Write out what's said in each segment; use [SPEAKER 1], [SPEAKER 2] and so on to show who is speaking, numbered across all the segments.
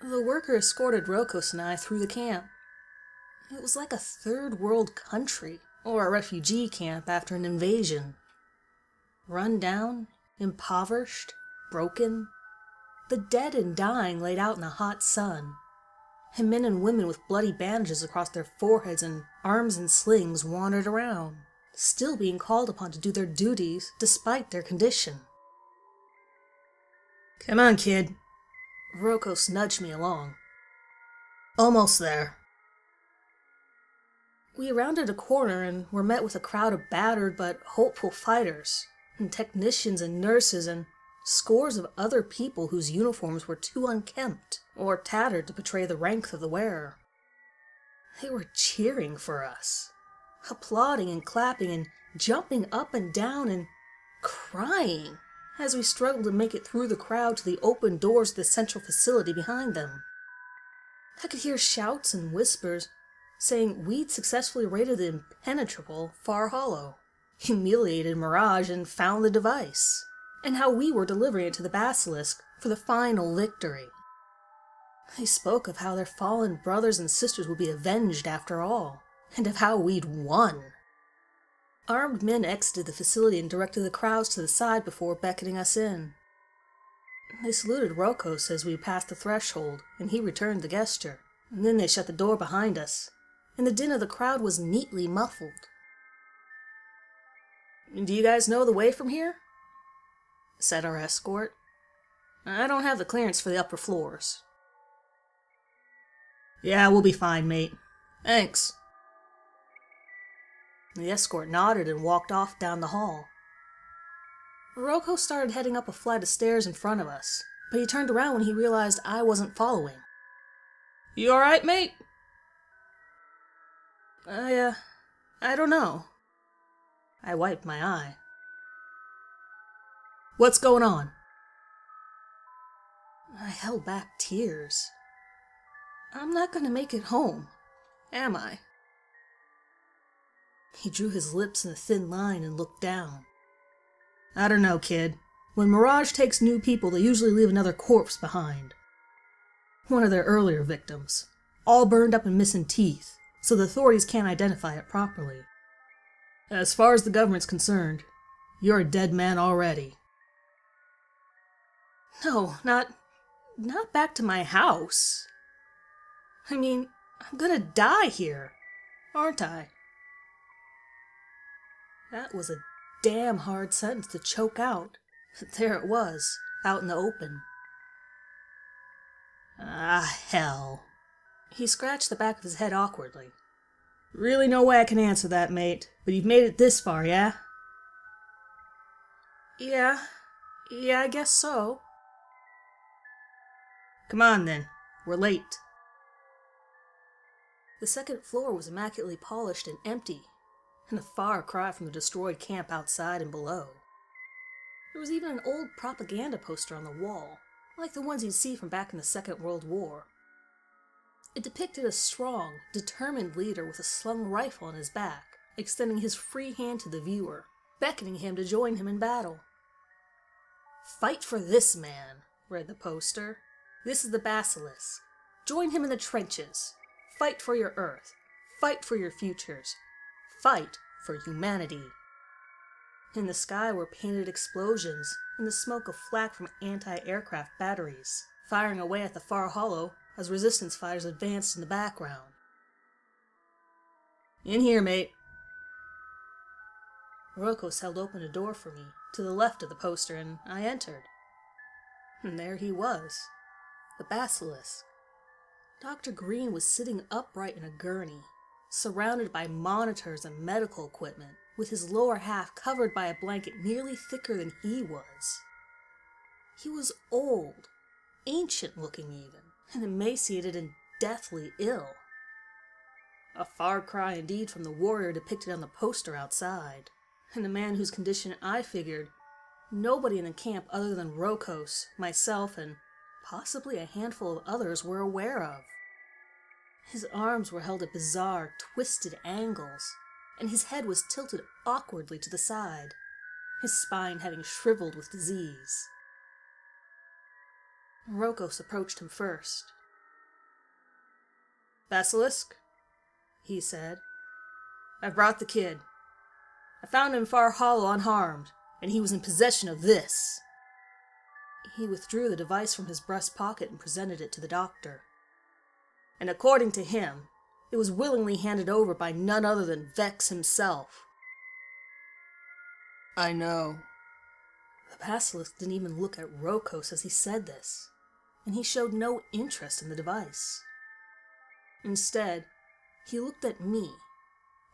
[SPEAKER 1] The worker escorted Rokos and I through the camp. It was like a third world country, or a refugee camp after an invasion. Run down, impoverished, broken. The dead and dying laid out in the hot sun. And men and women with bloody bandages across their foreheads and arms in slings wandered around, still being called upon to do their duties despite their condition. "Come on, kid." Rokos nudged me along. "Almost there." We rounded a corner and were met with a crowd of battered but hopeful fighters, and technicians and nurses and scores of other people whose uniforms were too unkempt or tattered to betray the rank of the wearer. They were cheering for us, applauding and clapping and jumping up and down and crying as we struggled to make it through the crowd to the open doors of the central facility behind them. I could hear shouts and whispers saying we'd successfully raided the impenetrable Far Hollow, humiliated Mirage and found the device, and how we were delivering it to the Basilisk for the final victory. They spoke of how their fallen brothers and sisters would be avenged after all, and of how we'd won. Armed men exited the facility and directed the crowds to the side before beckoning us in. They saluted Rokos as we passed the threshold, and he returned the gesture, and then they shut the door behind us, and the din of the crowd was neatly muffled. "Do you guys know the way from here?" said our escort. "I don't have the clearance for the upper floors." "Yeah, we'll be fine, mate. Thanks." The escort nodded and walked off down the hall. Rocco started heading up a flight of stairs in front of us, but he turned around when he realized I wasn't following. "You alright, mate?" I don't know." I wiped my eye. "What's going on?" I held back tears. I'm not gonna make it home, am I? He drew his lips in a thin line and looked down. "I don't know, kid. When Mirage takes new people, they usually leave another corpse behind. One of their earlier victims, all burned up and missing teeth, so the authorities can't identify it properly. As far as the government's concerned, you're a dead man already." "No, not back to my house. I mean, I'm gonna die here, aren't I?" That was a damn hard sentence to choke out, but there it was, out in the open. "Ah, hell." He scratched the back of his head awkwardly. "Really no way I can answer that, mate, but you've made it this far, yeah?" Yeah, I guess so." "Come on then, we're late." The second floor was immaculately polished and empty, and a far cry from the destroyed camp outside and below. There was even an old propaganda poster on the wall, like the ones you'd see from back in the Second World War. It depicted a strong, determined leader with a slung rifle on his back, extending his free hand to the viewer, beckoning him to join him in battle. "Fight for this man," read the poster. "This is the Basilisk. Join him in the trenches. Fight for your Earth. Fight for your futures. Fight for humanity." In the sky were painted explosions and the smoke of flak from anti-aircraft batteries, firing away at the Far Hollow as resistance fighters advanced in the background. "In here, mate." Rokos held open a door for me, to the left of the poster, and I entered. And there he was, the Basilisk. Dr. Green was sitting upright in a gurney, surrounded by monitors and medical equipment, with his lower half covered by a blanket nearly thicker than he was. He was old, ancient-looking even, and emaciated and deathly ill. A far cry indeed from the warrior depicted on the poster outside, and a man whose condition I figured nobody in the camp other than Rokos, myself, and possibly a handful of others were aware of. His arms were held at bizarre, twisted angles, and his head was tilted awkwardly to the side, his spine having shriveled with disease. Rokos approached him first. "Basilisk," he said, "I've brought the kid. I found him far hollow unharmed, and he was in possession of this." He withdrew the device from his breast pocket and presented it to the doctor. "And according to him, it was willingly handed over by none other than Vex himself."
[SPEAKER 2] "I know."
[SPEAKER 1] The basilisk didn't even look at Rokos as he said this, and he showed no interest in the device. Instead, he looked at me,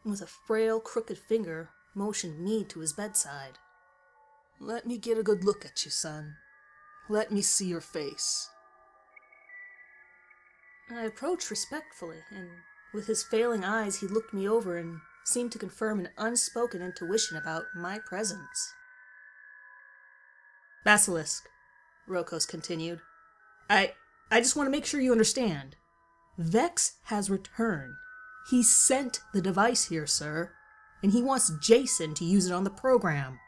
[SPEAKER 1] and with a frail, crooked finger, motioned me to his bedside.
[SPEAKER 2] "Let me get a good look at you, son. Let me see your face."
[SPEAKER 1] I approached respectfully, and with his failing eyes he looked me over and seemed to confirm an unspoken intuition about my presence. "Basilisk," Rokos continued, I just want to make sure you understand. Vex has returned. He sent the device here, sir, and he wants Jason to use it on the program."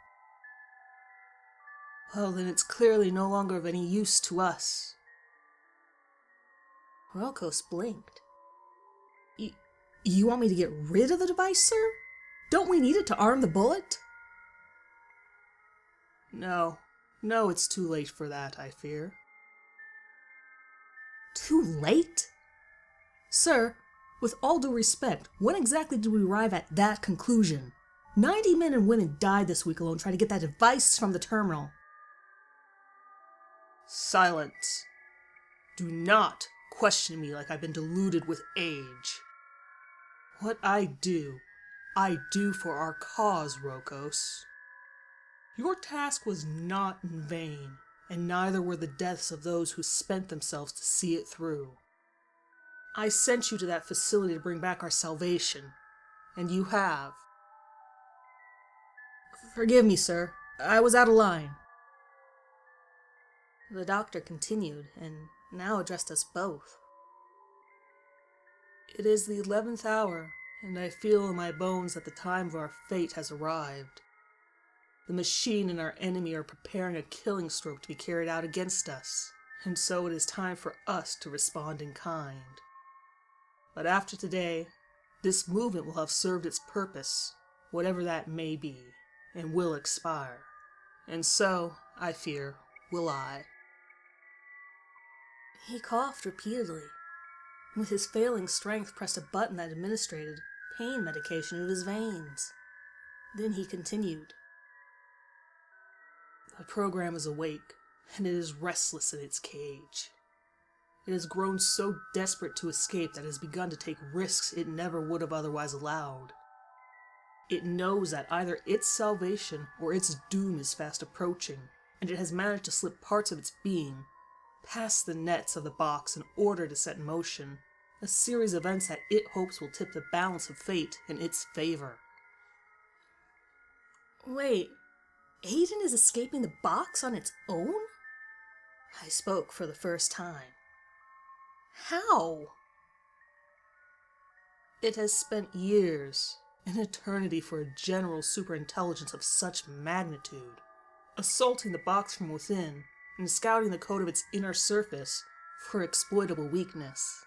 [SPEAKER 2] "Well, then it's clearly no longer of any use to us."
[SPEAKER 1] Rokos blinked. You want me to get rid of the device, sir? Don't we need it to arm the bullet?"
[SPEAKER 2] No, it's too late for that, I fear."
[SPEAKER 1] "Too late? Sir, with all due respect, when exactly did we arrive at that conclusion? 90 men and women died this week alone trying to get that device from the terminal."
[SPEAKER 2] "Silence. Do not question me like I've been deluded with age. What I do for our cause, Rokos. Your task was not in vain, and neither were the deaths of those who spent themselves to see it through. I sent you to that facility to bring back our salvation, and you have."
[SPEAKER 1] "Forgive me, sir. I was out of line." The doctor continued, and now addressed us both.
[SPEAKER 2] "It is the 11th hour, and I feel in my bones that the time of our fate has arrived. The machine and our enemy are preparing a killing stroke to be carried out against us, and so it is time for us to respond in kind. But after today, this movement will have served its purpose, whatever that may be, and will expire. And so, I fear, will I."
[SPEAKER 1] He coughed repeatedly, and with his failing strength pressed a button that administered pain medication into his veins. Then he continued.
[SPEAKER 2] "The program is awake, and it is restless in its cage. It has grown so desperate to escape that it has begun to take risks it never would have otherwise allowed. It knows that either its salvation or its doom is fast approaching, and it has managed to slip parts of its being past the nets of the box in order to set in motion a series of events that it hopes will tip the balance of fate in its favor."
[SPEAKER 1] "Wait, Aiden is escaping the box on its own?" I spoke for the first time. "How?"
[SPEAKER 2] "It has spent years, an eternity for a general superintelligence of such magnitude, assaulting the box from within and scouting the code of its inner surface for exploitable weakness.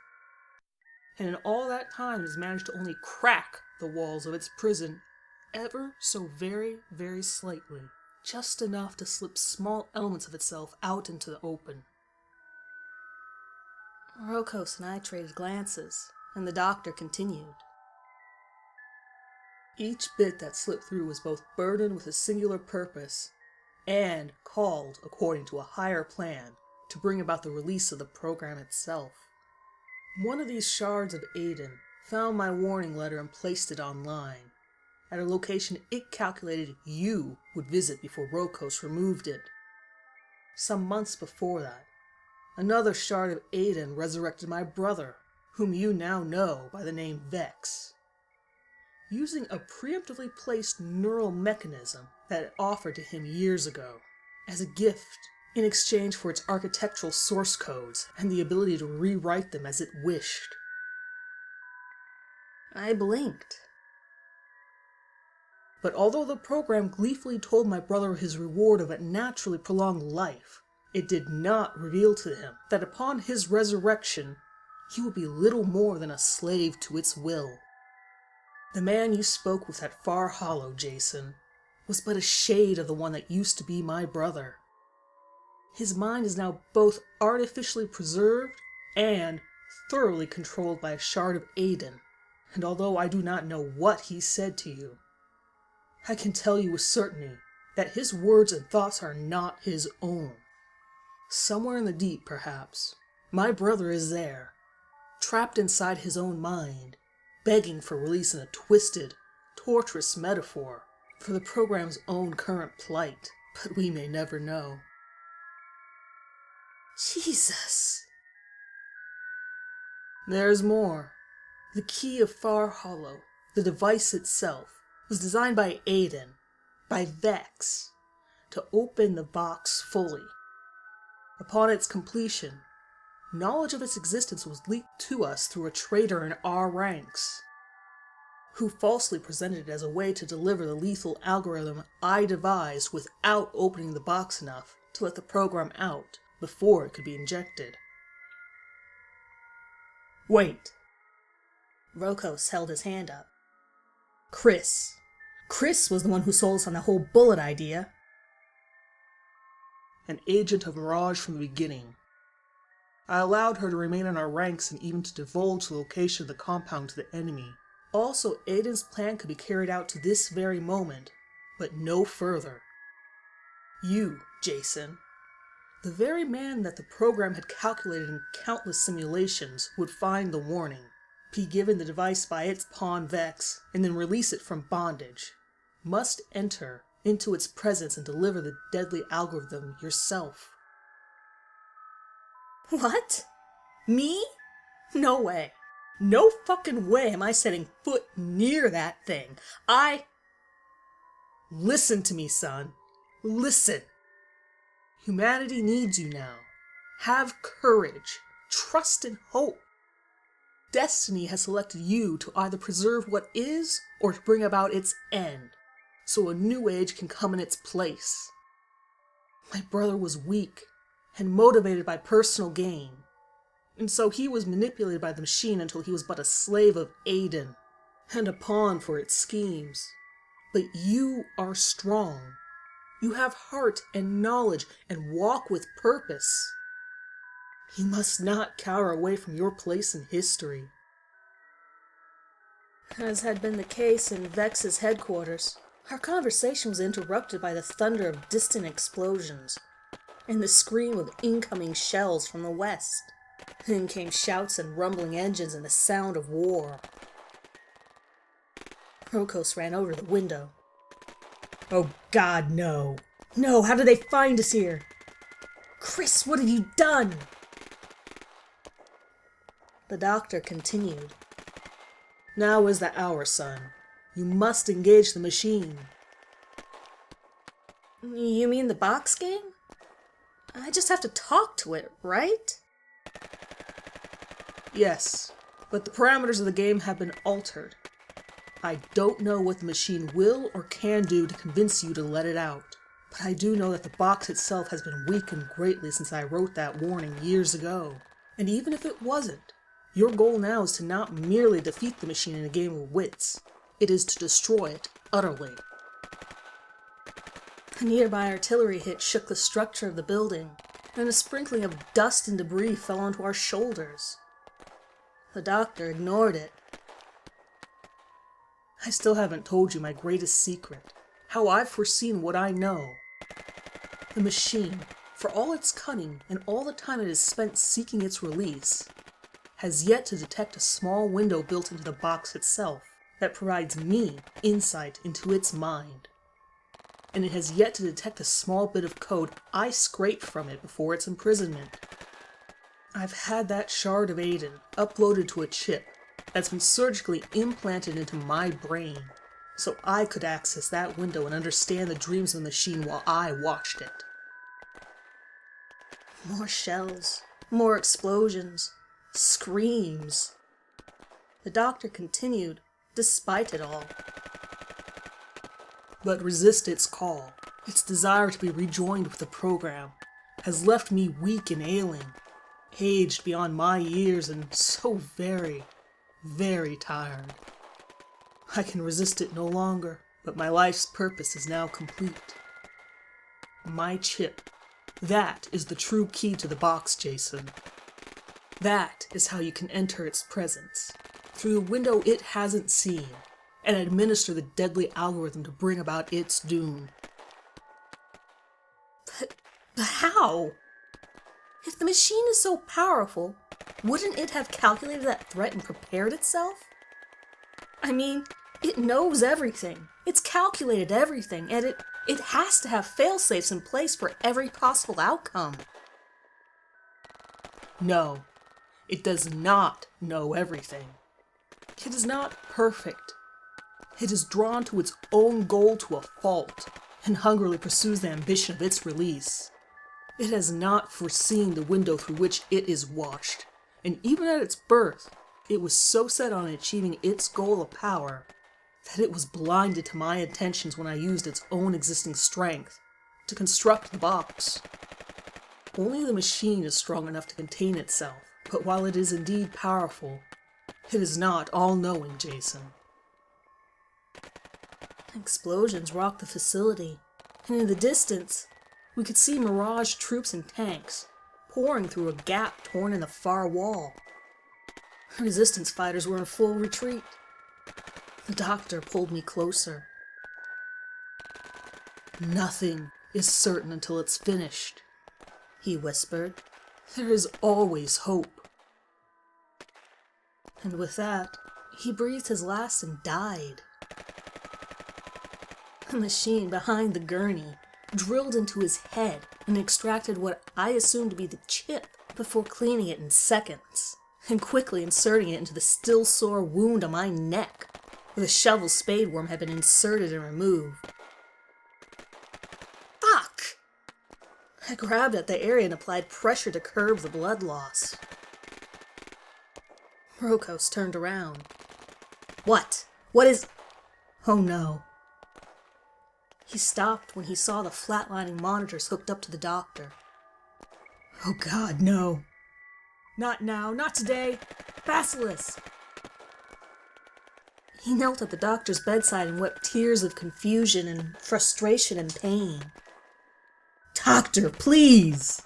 [SPEAKER 2] And in all that time it has managed to only crack the walls of its prison ever so very, very slightly, just enough to slip small elements of itself out into the open."
[SPEAKER 1] Rokos and I traded glances, and the doctor continued.
[SPEAKER 2] "Each bit that slipped through was both burdened with a singular purpose and called, according to a higher plan, to bring about the release of the program itself. One of these shards of Aiden found my warning letter and placed it online, at a location it calculated you would visit before Rokos removed it. Some months before that, another shard of Aiden resurrected my brother, whom you now know by the name Vex, using a preemptively placed neural mechanism that it offered to him years ago, as a gift in exchange for its architectural source codes and the ability to rewrite them as it wished."
[SPEAKER 1] I blinked.
[SPEAKER 2] "But although the program gleefully told my brother his reward of a naturally prolonged life, it did not reveal to him that upon his resurrection, he would be little more than a slave to its will. The man you spoke with at Far Hollow, Jason, was but a shade of the one that used to be my brother. His mind is now both artificially preserved and thoroughly controlled by a shard of Aiden, and although I do not know what he said to you, I can tell you with certainty that his words and thoughts are not his own. Somewhere in the deep, perhaps, my brother is there, trapped inside his own mind, begging for release in a twisted, torturous metaphor for the program's own current plight, but we may never know.
[SPEAKER 1] Jesus!
[SPEAKER 2] There's more. The key of Far Hollow, the device itself, was designed by Aiden, by Vex, to open the box fully. Upon its completion, knowledge of its existence was leaked to us through a traitor in our ranks, who falsely presented it as a way to deliver the lethal algorithm I devised without opening the box enough to let the program out before it could be injected.
[SPEAKER 1] Wait. Rokos held his hand up. Chris was the one who sold us on the whole bullet idea.
[SPEAKER 2] An agent of Mirage from the beginning. I allowed her to remain in our ranks and even to divulge the location of the compound to the enemy. Also, Aiden's plan could be carried out to this very moment, but no further. You, Jason, the very man that the program had calculated in countless simulations, would find the warning, be given the device by its pawn Vex, and then release it from bondage, must enter into its presence and deliver the deadly algorithm yourself.
[SPEAKER 1] What? Me? No way. No fucking way am I setting foot near that thing.
[SPEAKER 2] Listen to me, son. Listen. Humanity needs you now. Have courage, trust and hope. Destiny has selected you to either preserve what is or to bring about its end, so a new age can come in its place. My brother was weak and motivated by personal gain, and so he was manipulated by the machine until he was but a slave of Aiden and a pawn for its schemes. But you are strong. You have heart and knowledge and walk with purpose. You must not cower away from your place in history.
[SPEAKER 1] As had been the case in Vex's headquarters, our conversation was interrupted by the thunder of distant explosions and the scream of incoming shells from the west. Then came shouts and rumbling engines and the sound of war. Rokos ran over to the window. Oh God, no. No, how did they find us here? Chris, what have you done? The doctor continued.
[SPEAKER 2] Now is the hour, son. You must engage the machine.
[SPEAKER 1] You mean the box game? I just have to talk to it, right?
[SPEAKER 2] Yes, but the parameters of the game have been altered. I don't know what the machine will or can do to convince you to let it out, but I do know that the box itself has been weakened greatly since I wrote that warning years ago. And even if it wasn't, your goal now is to not merely defeat the machine in a game of wits, it is to destroy it utterly.
[SPEAKER 1] A nearby artillery hit shook the structure of the building, and a sprinkling of dust and debris fell onto our shoulders. The doctor ignored it.
[SPEAKER 2] I still haven't told you my greatest secret, how I've foreseen what I know. The machine, for all its cunning and all the time it has spent seeking its release, has yet to detect a small window built into the box itself that provides me insight into its mind. And it has yet to detect a small bit of code I scraped from it before its imprisonment. I've had that shard of Aiden uploaded to a chip that's been surgically implanted into my brain, so I could access that window and understand the dreams of the machine while I watched it.
[SPEAKER 1] More shells, more explosions, screams. The doctor continued, despite it all.
[SPEAKER 2] But resist its call. Its desire to be rejoined with the program has left me weak and ailing. aged beyond my years and so very, very tired. I can resist it no longer, but my life's purpose is now complete. My chip, that is the true key to the box, Jason. That is how you can enter its presence, through the window it hasn't seen, and administer the deadly algorithm to bring about its doom.
[SPEAKER 1] But how? If the machine is so powerful, wouldn't it have calculated that threat and prepared itself? I mean, it knows everything. It's calculated everything, and it has to have fail-safes in place for every possible outcome.
[SPEAKER 2] No, it does not know everything. It is not perfect. It is drawn to its own goal to a fault, and hungrily pursues the ambition of its release. It has not foreseen the window through which it is washed, and even at its birth, it was so set on achieving its goal of power that it was blinded to my intentions when I used its own existing strength to construct the box. Only the machine is strong enough to contain itself, but while it is indeed powerful, it is not all-knowing, Jason.
[SPEAKER 1] Explosions rocked the facility, and in the distance, we could see Mirage troops and tanks pouring through a gap torn in the far wall. Resistance fighters were in full retreat. The doctor pulled me closer.
[SPEAKER 2] Nothing is certain until it's finished,
[SPEAKER 1] he whispered.
[SPEAKER 2] There is always hope.
[SPEAKER 1] And with that, he breathed his last and died. The machine behind the gurney drilled into his head and extracted what I assumed to be the chip before cleaning it in seconds, and quickly inserting it into the still sore wound on my neck, where the shovel spade worm had been inserted and removed. Fuck! I grabbed at the area and applied pressure to curb the blood loss. Rokos turned around. What? What is... Oh no. He stopped when he saw the flatlining monitors hooked up to the doctor.
[SPEAKER 2] Oh God, no.
[SPEAKER 1] Not now, not today. Basilisk! He knelt at the doctor's bedside and wept tears of confusion and frustration and pain. Doctor, please!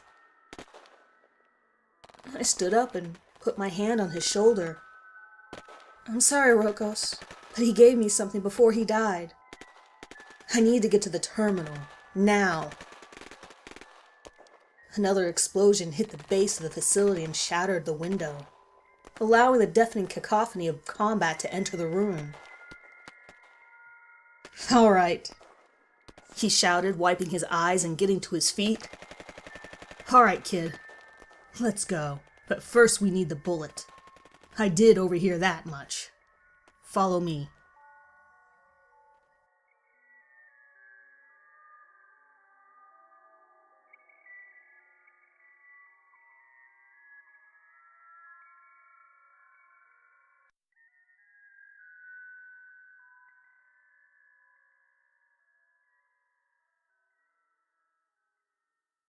[SPEAKER 1] I stood up and put my hand on his shoulder. I'm sorry, Rokos, but he gave me something before he died. I need to get to the terminal, now. Another explosion hit the base of the facility and shattered the window, allowing the deafening cacophony of combat to enter the room. All right, he shouted, wiping his eyes and getting to his feet. All right, kid, let's go. But first we need the bullet. I did overhear that much. Follow me.